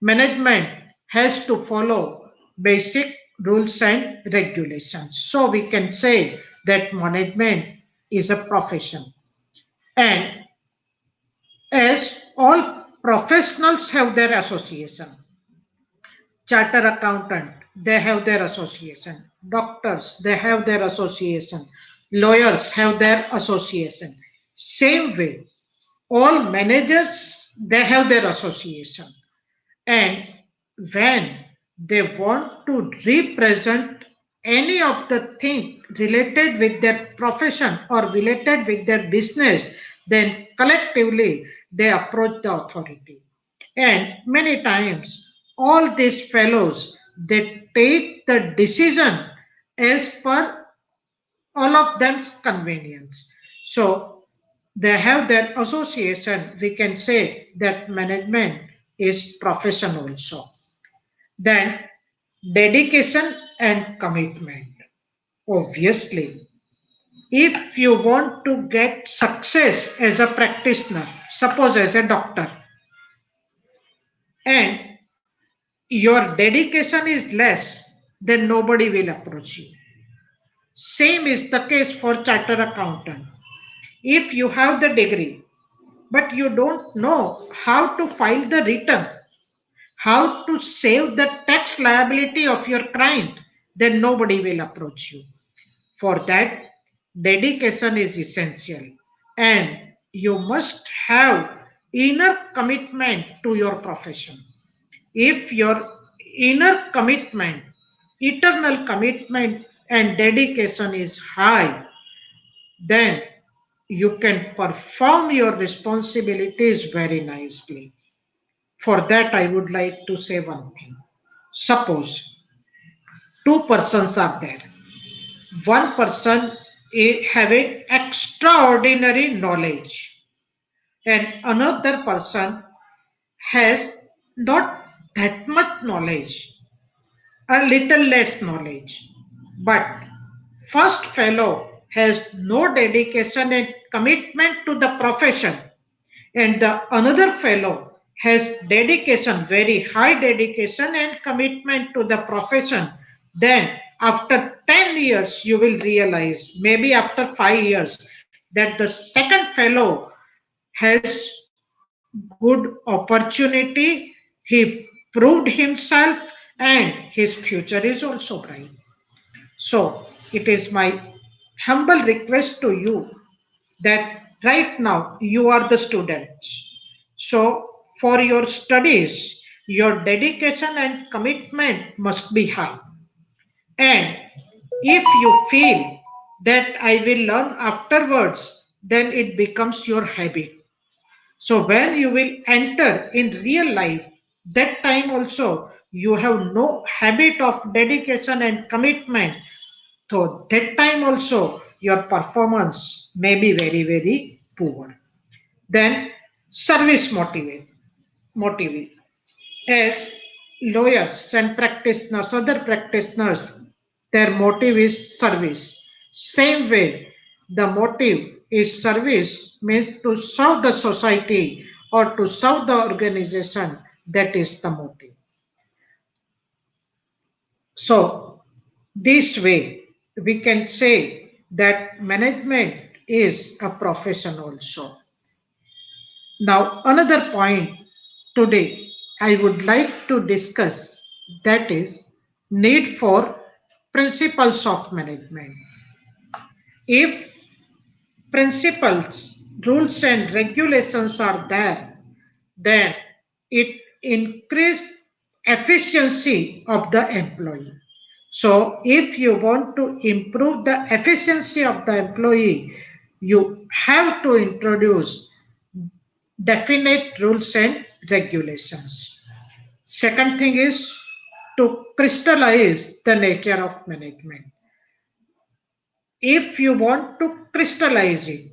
management has to follow basic rules and regulations. So we can say that management is a profession. And as all professionals have their association, charter accountant, they have their association, doctors, they have their association, lawyers have their association. Same way, all managers, they have their association. And when they want to represent any of the thing related with their profession or related with their business, then collectively they approach the authority. And many times, all these fellows they take the decision as per all of them's convenience. So they have their association. We can say that management is profession also. Then dedication and commitment. Obviously, if you want to get success as a practitioner, suppose as a doctor, and your dedication is less, then nobody will approach you. Same is the case for charter accountant. If you have the degree, but you don't know how to file the return, how to save the tax liability of your client, then nobody will approach you. For that, dedication is essential and you must have inner commitment to your profession. If your inner commitment, eternal commitment, and dedication is high, then you can perform your responsibilities very nicely. For that, I would like to say one thing. Suppose two persons are there. One person is having extraordinary knowledge, and another person has not that much knowledge, a little less knowledge. But first fellow has no dedication and commitment to the profession, and the another fellow has dedication, very high dedication and commitment to the profession. Then after 10 years you will realize, maybe after 5 years, that the second fellow has good opportunity, he proved himself, and his future is also bright. So it is my humble request to you that Right now, you are the students. So, for your studies, your dedication and commitment must be high. And if you feel that I will learn afterwards, then it becomes your habit. So when you will enter in real life, that time also you have no habit of dedication and commitment. So that time also your performance may be very, very poor. Then service motivate. As lawyers and practitioners, other practitioners, their motive is service. Same way, the motive is service means to serve the society or to serve the organization. That is the motive. So, this way, we can say that management is a profession also. Now, another point today I would like to discuss, that is need for principles of management. If principles, rules and regulations are there, then it increase efficiency of the employee. So if you want to improve the efficiency of the employee, you have to introduce definite rules and regulations. Second thing is to crystallize the nature of management. If you want to crystallize it,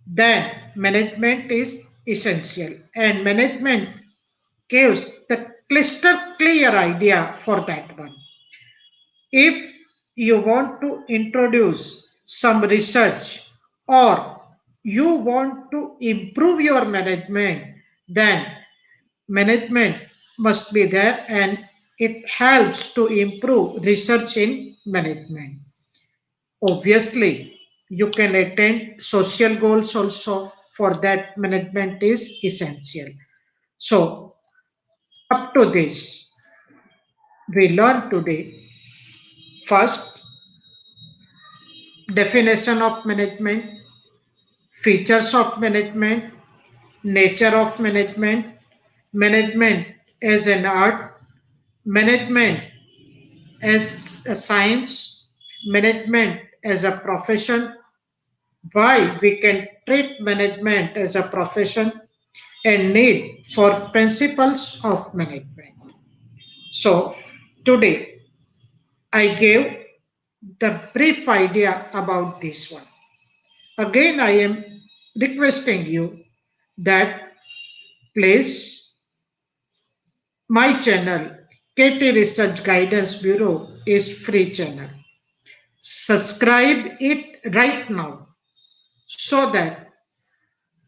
then management is essential and management gives the crystal clear idea for that one. If you want to introduce some research or you want to improve your management, then management must be there and it helps to improve research in management. Obviously, you can attain social goals also. For that, management is essential. So, up to this, we learned today first definition of management, features of management, nature of management, management as an art, management as a science, management as a profession, why we can treat management as a profession, and need for principles of management. So, today I gave the brief idea about this one. Again, I am requesting you that please my channel KT Research Guidance Bureau is free channel. Subscribe it right now so that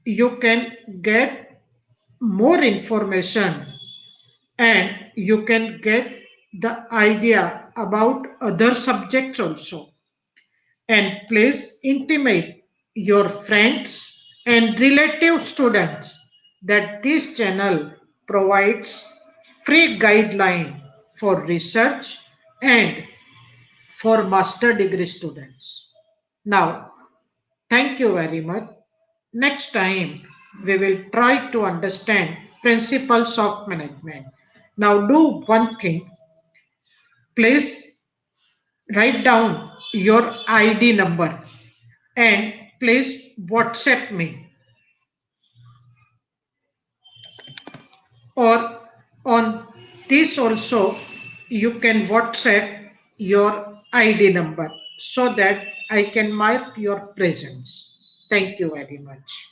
you can get more information and you can get the idea about other subjects also. And please intimate your friends and relative students that this channel provides free guideline for research and for master degree students. Now, thank you very much. Next time, we will try to understand principles of management. Now, do one thing. Please write down your ID number and please WhatsApp me or on this also you can WhatsApp your ID number so that I can mark your presence. Thank you very much.